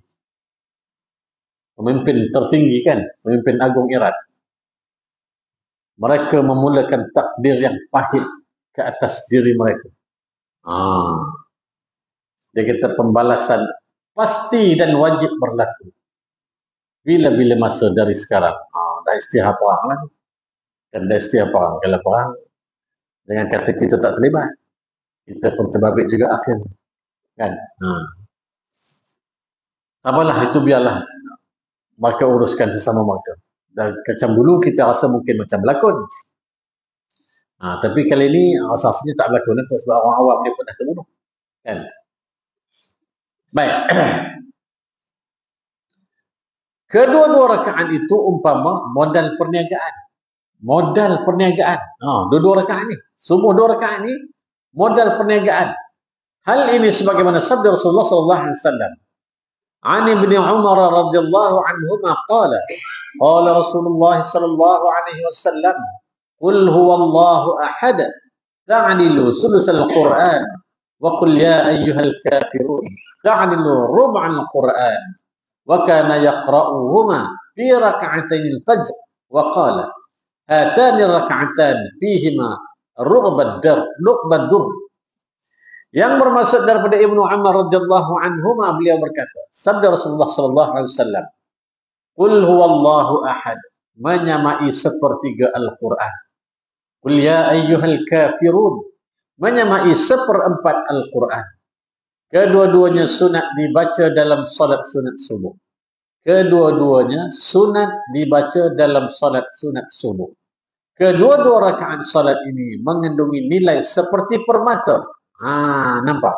pemimpin tertinggi, kan, pemimpin agung Iran. Mereka memulakan takdir yang pahit ke atas diri mereka. Dia kata pembalasan pasti dan wajib berlaku bila-bila masa dari sekarang. Dah istilah perang lah. Dan dah istilah perang. Kalau perang, dengan kata kita tak terlibat, kita pun terbabit juga akhir. Kan? Apalah, itu biarlah mereka uruskan sesama mereka. Dan macam dulu kita rasa mungkin macam berlakon. Tapi kali ini asasnya tak berlakon, sebab orang awam dia pun dah terbunuh. Kan? Baik. Kedua-dua rakaat itu umpama modal perniagaan. Modal perniagaan. Dua-dua rakaat ni. Semua 2 rakaat ni modal perniagaan. Hal ini sebagaimana sabda Rasulullah SAW. An Ibn Umar radhiyallahu anhuma qala, qala Rasulullah sallallahu alaihi wasallam, qul huwallahu ahad, ta'nilu sulusal Qur'an, wa qul ya ayyuhal kafirun, ta'nilu rub'al Qur'an, wa kana yaqra'uhuma fi rak'atayn al-fajr, wa qala hatani rak'atan fihima ru'bad dur. Yang bermaksud daripada Ibnu Umar radhiyallahu anhuma, beliau berkata, sabda Rasulullah sallallahu alaihi wasallam, qul huwallahu ahad, menyamai sepertiga Al-Qur'an. Qul ya ayyuhal kafirun, menyamai seperempat Al-Quran. Kedua-duanya sunat dibaca dalam salat sunat subuh. Kedua-duanya sunat dibaca dalam salat sunat subuh. Kedua-dua rakaat salat ini mengandungi nilai seperti permata. Nampak?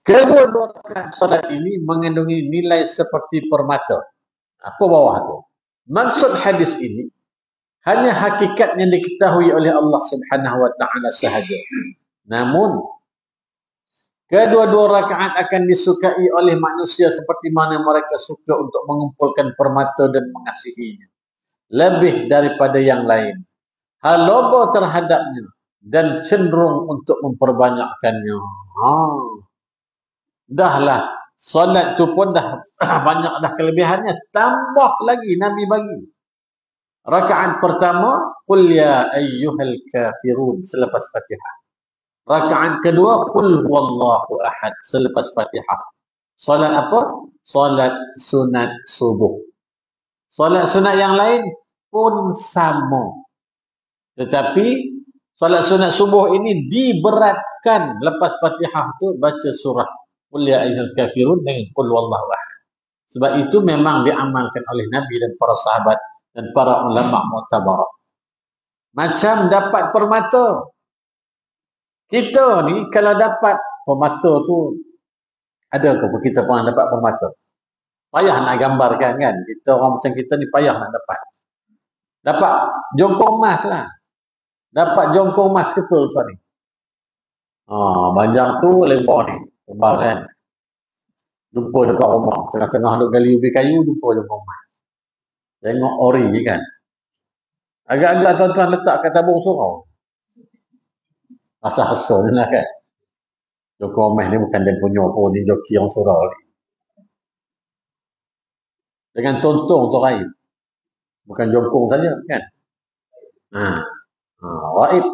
Kedua-dua rakaat salat ini mengandungi nilai seperti permata. Apa bawah tu? Maksud hadis ini hanya hakikat yang diketahui oleh Allah Subhanahu wa taala sahaja. Namun kedua-dua rakaat akan disukai oleh manusia seperti mana mereka suka untuk mengumpulkan permata dan mengasihinya lebih daripada yang lain. Haloba terhadapnya dan cenderung untuk memperbanyakkannya. Dahlah, solat tu pun dah banyak dah kelebihannya. Tambah lagi Nabi bagi. Rakaat pertama, qul ya ayyuhal kafirun selepas Fatihah. Rakaat kedua, qul huwallahu ahad selepas Fatihah. Solat apa? Solat sunat subuh. Solat sunat yang lain pun sama. Tetapi solat sunat subuh ini diberatkan lepas Fatihah tu baca surah Qul ya ayyuhal kafirun dengan qul huwallahu ahad. Sebab itu memang diamalkan oleh Nabi dan para sahabat dan para ulama mu'tabarah. Macam dapat permata. Kita ni kalau dapat permata tu, ada ke kita pernah dapat permata? Payah nak gambarkan kan. Kita orang macam kita ni payah nak dapat. Dapat jongkong emas lah. Dapat jongkong emas betul tu ni. Banyak tu lebar ni. Lebar kan. Jumpa dekat rumah. Tengah-tengah duk gali ubi kayu, jumpa jongkong emas. Tengok ori ni kan. Agak-agak tuan-tuan letak kat tabung surau. Asal-asal ni lah kan. Jongkong emas ni bukan dia punya pun. Ni joki orang surau ni. Dengan tontong tu raib. Bukan jongkong saja kan. Raib.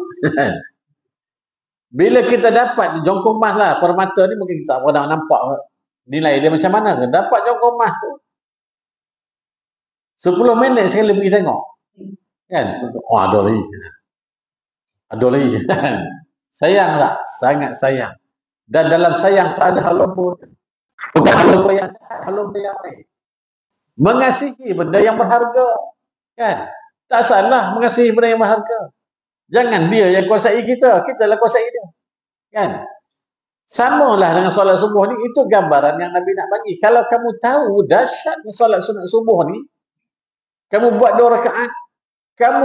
Bila kita dapat jongkong emas lah, permata ni mungkin kita tak pernah nampak nilai dia macam mana. Dapat jongkong emas tu 10 minit sekali pergi tengok. Kan? Ada lagi. Ada lagi. Sayang tak? Sangat sayang. Dan dalam sayang tak ada halombo. Bukan halombo yang lain. Mengasihi benda yang berharga. Kan? Tak salah mengasihi benda yang berharga. Jangan dia yang kuasai kita. Kita lah kuasai dia. Kan? Samalah dengan solat subuh ni. Itu gambaran yang Nabi nak bagi. Kalau kamu tahu dahsyatnya solat sunat subuh ni, kamu buat 2 rakaat, kamu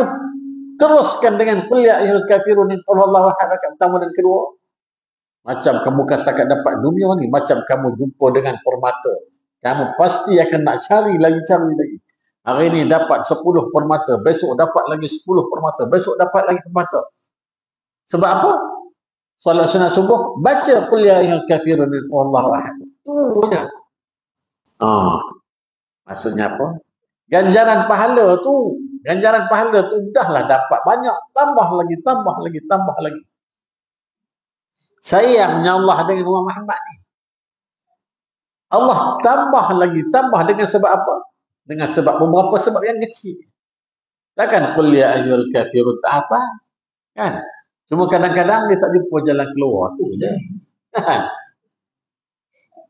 teruskan dengan qul ya ayyuhal kafirun qul huwallahu ahad rakaat pertama dan kedua. Macam kamu bukan setakat dapat dunia ni, macam kamu jumpa dengan permata. Kamu pasti akan nak cari lagi. Hari ini dapat 10 permata, besok dapat lagi 10 permata, besok dapat lagi permata. Sebab apa? Solat sunat subuh, baca qul ya ayyuhal kafirun qul huwallahu ahad. Tu je. Maksudnya apa? Ganjaran pahala tu dahlah dapat banyak, tambah lagi. Sayangnya Allah dengan Ummah Muhammad ni. Allah tambah dengan sebab apa? Dengan sebab beberapa sebab yang kecil. Takkan qul ya ayyuhal kafirun tak apa? Kan? Cuma kadang-kadang dia tak jumpa jalan keluar tu je.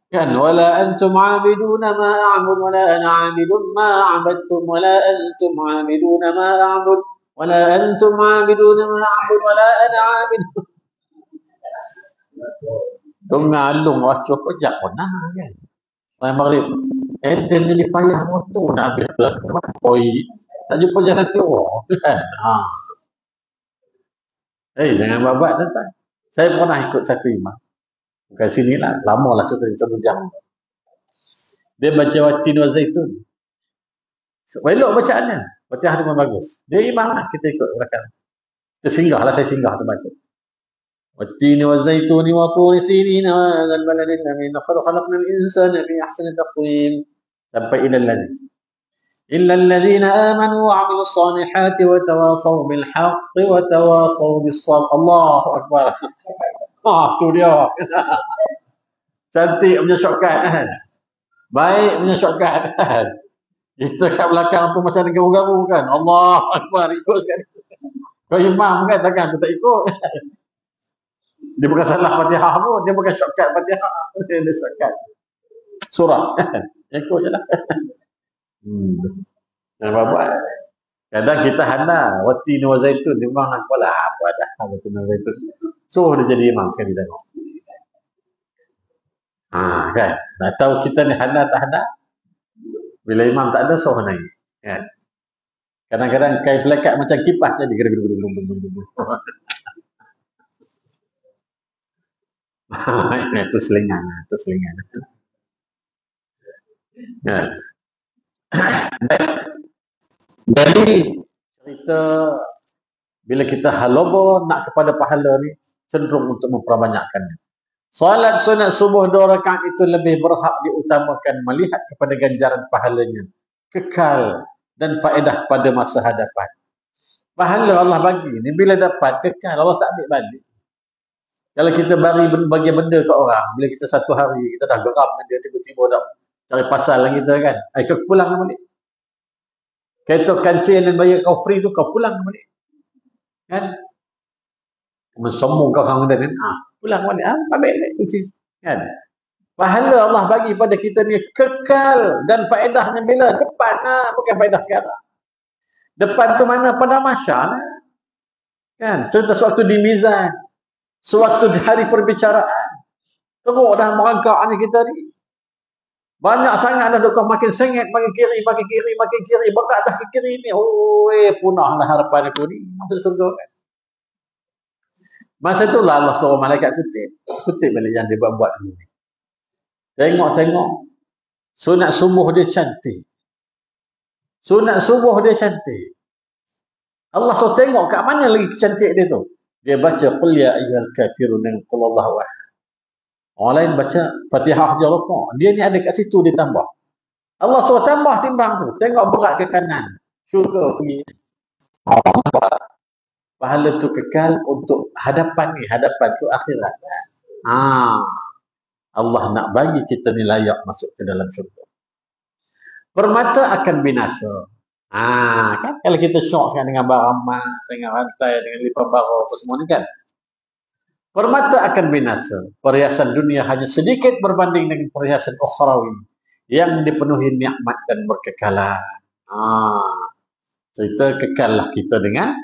Kan wala antum aabiduna ma a'bud wala ana aabidun ma 'abadtum wala antum aabiduna ma a'bud wala antum aabiduna ma a'bud wala ana aabid. Dengalung waca kejap pun kan. Mai maghrib. Enten ni payah motor nak ambil koi. Tak jumpa jalan keluar kan. Jangan babat tuan. Saya pernah ikut satu imam. Bukan sini lah, lama lah cerita jam. Dia baca Watin wa Zaitun. Elok bacaannya. Baca dia memang bagus. Dia imam lah, kita ikut belakang. Kita singgah lah, saya singgah tu baca. Watin wa Zaitun wa turi sinin wa dzal baladil amin laqad khalaqnal insana fi ahsani taqwim. Sampai illal ladzina amanu wa 'amilus solihati wa tawasaw bil haqqi wa tawasaw bis sabr. Allahu akbar. Tu dia. Cantik punya shortcut kan. Baik punya shortcut kan. Kita kat belakang tu macam garu-garu kan. Allah Akbar, ikut sekali. Kau imam kan, takkan aku tak ikut. Dia bukan salah Fatihah pun, dia bukan shortcut Fatihah. Dia shortcut surah. Ikut je lah. Yang buat. Kadang kita hana wati ni zaitun dia memang nak pula apa dah wati ni zaitun. Suruh dia jadi imam sekali tengok. Kan. Nak tahu kita ni hana tak hana? Bila imam tak ada suruh naik. Kan. Kadang-kadang kain pelekat macam kipas jadi itu selingan, itu selingan. Kan. Jadi cerita bila kita halobo nak kepada pahala ni cenderung untuk memperbanyakkannya. Salat sunat subuh 2 rakaat itu lebih berhak diutamakan melihat kepada ganjaran pahalanya, kekal dan faedah pada masa hadapan. Pahala Allah bagi ni bila dapat kekal, Allah tak ambil balik. Kalau kita bagi benda ke orang, bila kita satu hari kita dah geram dengan dia, tiba-tiba dah cari pasal dengan kita kan, kau pulang balik. Kereta kancil dan bayar kau free tu, kau pulang balik. Kan? Mensombong kau sama dia kan? Pulang balik. Ambil kunci. Kan? Pahala Allah bagi pada kita ni kekal dan faedahnya bila? Depan bukan faedah sekarang. Depan tu mana? Pada mahsyar. Kan? Cerita sewaktu di mizan. Sewaktu di hari perbicaraan. Teruk dah merangkak ni kita ni. Banyak sangat dah dukung makin sengit, makin kiri, berat dah ke kiri ni. Punahlah harapan aku ni. Masuk surga kan. Masa itulah Allah suruh malaikat kutip balik yang dia buat dulu ni. Tengok. Sunat subuh dia cantik. Allah suruh tengok kat mana lagi cantik dia tu. Dia baca qul ya ayyuhal kafirun dan qul Allahu ahad. Orang lain baca Fatihah je lupa. Dia ni ada kat situ dia tambah. Allah suruh tambah timbang tu. Tengok berat ke kanan. Syurga pergi. Pahala tu kekal untuk hadapan ni. Hadapan tu akhirat. Allah nak bagi kita ni layak masuk ke dalam syurga. Permata akan binasa. Kan kalau kita syok sekarang dengan barang emas, dengan rantai, dengan lipat barang apa semua ni kan. Permata akan binasa. Perhiasan dunia hanya sedikit berbanding dengan perhiasan ukhrawi yang dipenuhi nikmat dan berkekalan. Cerita kekallah kita dengan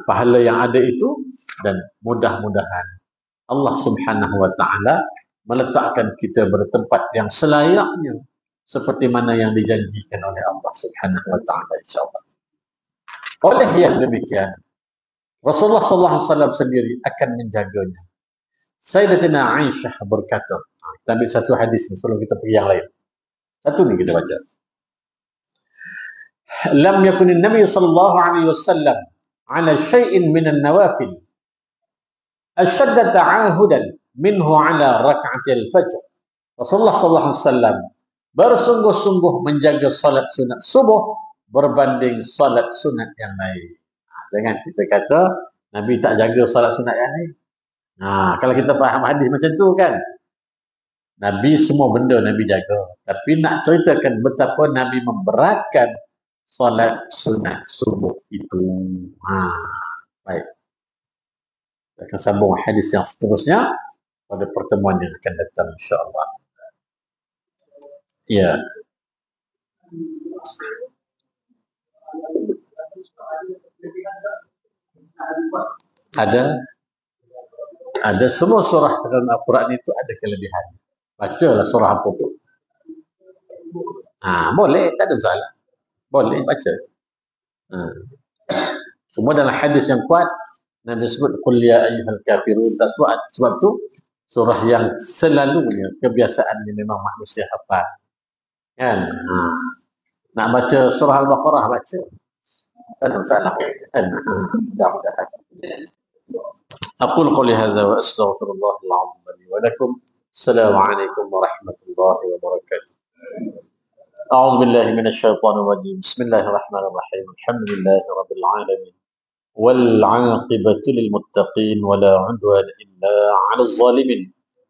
pahala yang ada itu, dan mudah-mudahan Allah Subhanahu wa taala meletakkan kita bertempat yang selayaknya seperti mana yang dijanjikan oleh Allah Subhanahu wa taala insyaallah. Oleh yang demikian, Rasulullah SAW sendiri akan menjaganya. Sayyidatina Aisyah berkata, kita ambil satu hadis ni sebelum kita pergi yang lain. Satu ni kita baca. Lam yakunin Nabi sallallahu alaihi wasallam ala syai'in minan nawafil ashadda ta'ahudan minhu ala rak'atil fajr. Rasulullah sallallahu alaihi wasallam bersungguh-sungguh menjaga salat sunat subuh berbanding salat sunat yang lain. Jangan kita kata Nabi tak jaga salat sunat yang lain. Kalau kita faham hadis macam tu kan, Nabi semua benda Nabi jaga. Tapi nak ceritakan betapa Nabi memberatkan salat sunat subuh itu. Baik. Kita akan sambung hadis yang seterusnya pada pertemuan yang akan datang insya-Allah. Ya. Ada semua surah dalam Al-Quran itu ada kelebihan. Bacalah surah apa tu. Boleh, tak ada masalah. Boleh baca. Semua dalam hadis yang kuat Nabi sebut qul ya ayyuhal kafirun. Sebab tu surah yang selalunya kebiasaannya memang manusia hafal. Kan? Nak baca surah Al-Baqarah baca. Tak ada masalah. Mudah-mudahan. أقول قولي هذا وأستغفر الله العظيم لي ولكم. السلام عليكم ورحمة الله وبركاته. أعوذ بالله من الشيطان الرجيم. بسم الله الرحمن الرحيم. الحمد لله رب العالمين والعاقبة للمتقين ولا عدوان إلا على الظالمين.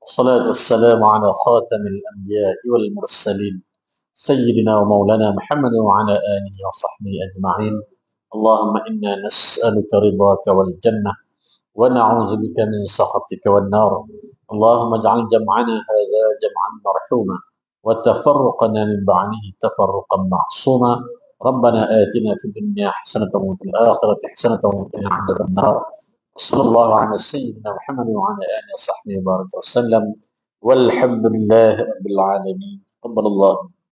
والصلاة والسلام على خاتم الأنبياء والمرسلين سيدنا ومولانا محمد وعلى آله وصحبه أجمعين. اللهم إنا نسألك رضاك والجنة ونعوذ بك من سخطك والنار. اللهم اجعل جمعنا هذا جمعا مرحوما وتفرقنا من بعده تفرقا معصوما. ربنا آتنا في الدنيا حسنة وفي الآخرة حسنة وقنا عذاب النار. صلى الله على سيدنا محمد وعلى آله وصحبه وبارك وسلم، والحمد لله رب العالمين. تقبل الله